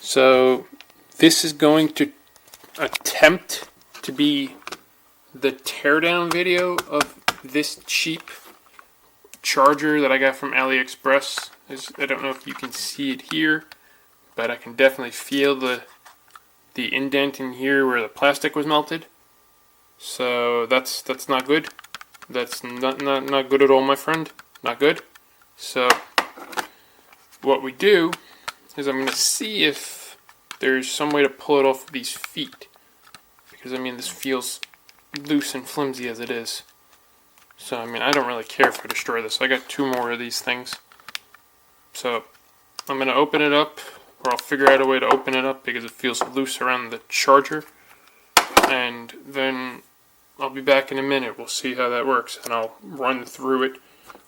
So this is going to attempt to be the teardown video of this cheap charger that I got from Aliexpress. I don't know if you can see it here, but I can definitely feel the indent in here where the plastic was melted. So that's not good. That's not good at all, my friend. Not good. So what we do is I'm going to see if there's some way to pull it off of these feet, because I mean this feels loose and flimsy as it is. So I mean I don't really care if I destroy this. I got 2 more of these things. So I'm going to open it up, or I'll figure out a way to open it up because it feels loose around the charger, and then I'll be back in a minute. We'll see how that works, and I'll run through it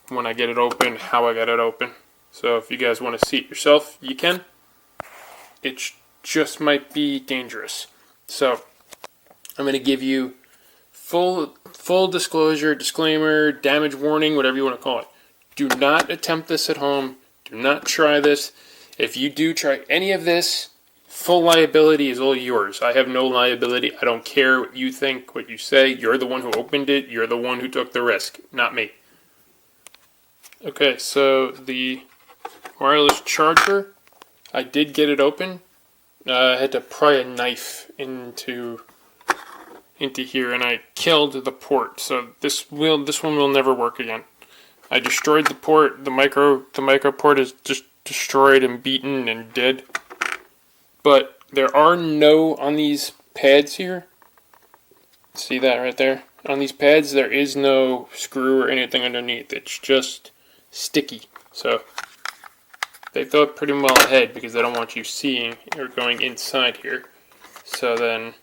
when I get it open, how I got it open. So if you guys want to see it yourself, you can. It just might be dangerous. So I'm going to give you full disclosure, disclaimer, damage warning, whatever you want to call it. Do not attempt this at home. Do not try this. If you do try any of this, full liability is all yours. I have no liability. I don't care what you think, what you say. You're the one who opened it. You're the one who took the risk, not me. Okay, so the wireless charger, I did get it open. I had to pry a knife into here, and I killed the port. So this one will never work again. I destroyed the port. The micro port is just destroyed and beaten and dead. But there are no, on these pads here, see that right there? On these pads there is no screw or anything underneath. It's just sticky. So they thought pretty well ahead because they don't want you seeing or going inside here. So then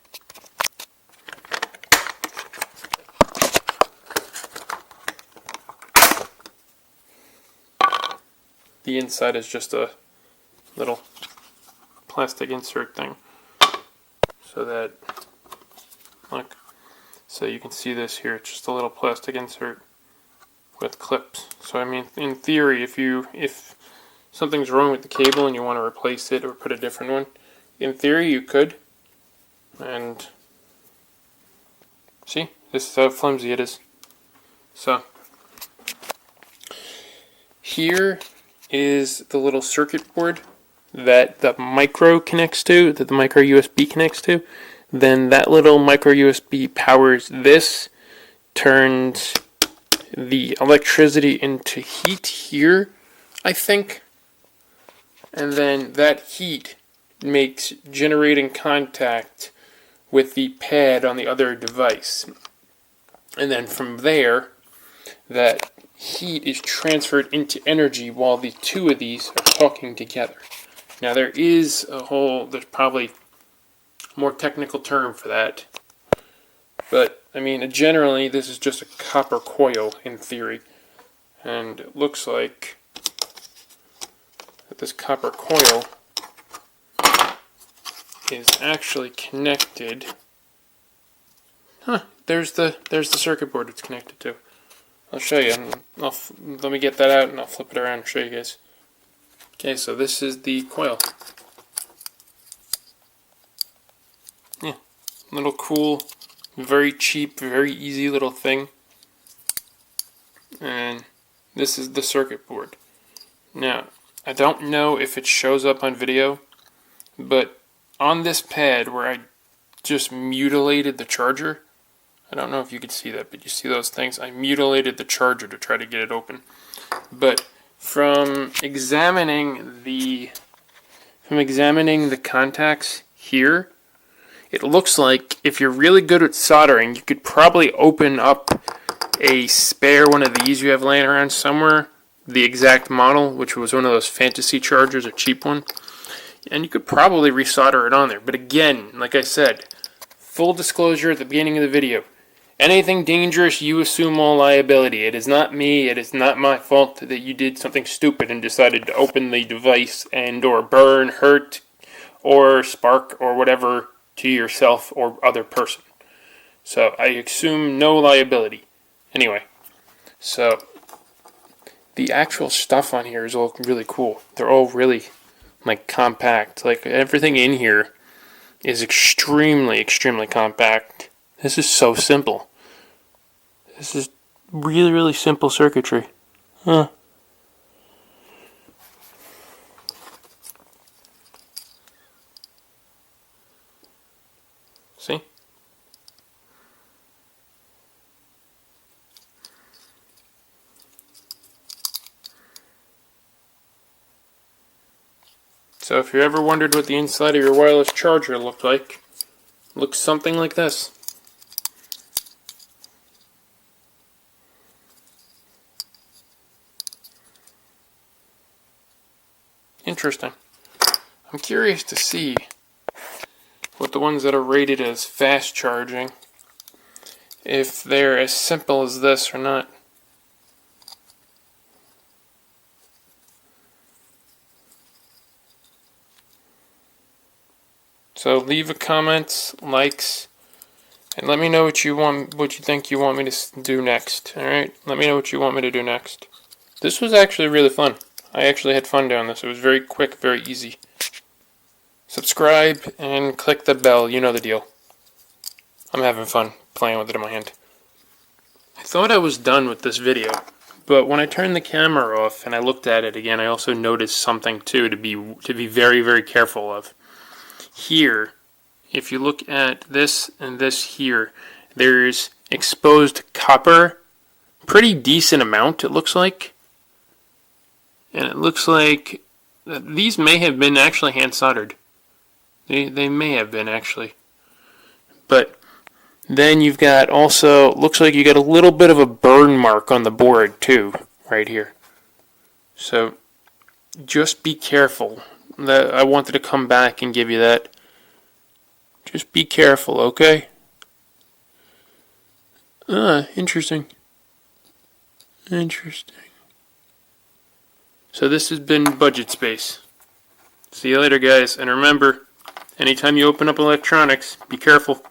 the inside is just a little plastic insert thing, so that, look, so you can see this here. It's just a little plastic insert with clips. So I mean, in theory, if something's wrong with the cable and you want to replace it or put a different one, in theory you could. And see, this is how flimsy it is. So here is the little circuit board that the micro connects to, that the micro USB connects to. Then that little micro USB powers this, turns the electricity into heat here, I think. And then that heat makes generating contact with the pad on the other device. And then from there, that heat is transferred into energy while the 2 of these are talking together. Now there's probably a more technical term for that, but I mean generally this is just a copper coil in theory, and it looks like that this copper coil is actually connected. There's the circuit board it's connected to. I'll show you. Let me get that out and I'll flip it around and show you guys. Okay, so this is the coil. Yeah, little cool, very cheap, very easy little thing. And this is the circuit board. Now, I don't know if it shows up on video, but on this pad where I just mutilated the charger, I don't know if you can see that, but you see those things? I mutilated the charger to try to get it open. But from examining the contacts here, it looks like if you're really good at soldering, you could probably open up a spare one of these you have laying around somewhere, the exact model, which was one of those fantasy chargers, a cheap one, and you could probably resolder it on there. But again, like I said, full disclosure at the beginning of the video, anything dangerous, you assume all liability. It is not me, it is not my fault that you did something stupid and decided to open the device and or burn, hurt, or spark, or whatever to yourself or other person. So I assume no liability. Anyway, so the actual stuff on here is all really cool. They're all really like compact. Like everything in here is extremely, extremely compact. This is so simple. This is really, really simple circuitry. Huh. See? So if you ever wondered what the inside of your wireless charger looked like, it looks something like this. Interesting. I'm curious to see what the ones that are rated as fast charging, if they're as simple as this or not. So leave a comment, likes, and let me know what you think you want me to do next. All right, let me know what you want me to do next. This was actually really fun. I actually had fun doing this. It was very quick, very easy. Subscribe and click the bell. You know the deal. I'm having fun playing with it in my hand. I thought I was done with this video, but when I turned the camera off and I looked at it again, I also noticed something too to be very, very careful of. Here, if you look at this and this here, there's exposed copper, pretty decent amount it looks like. And it looks like these may have been actually hand soldered. They may have been actually. But then you've got also, looks like you got a little bit of a burn mark on the board too, right here. So just be careful. I wanted to come back and give you that. Just be careful, okay? Interesting. Interesting. So this has been Budget Space. See you later, guys. And remember, anytime you open up electronics, be careful.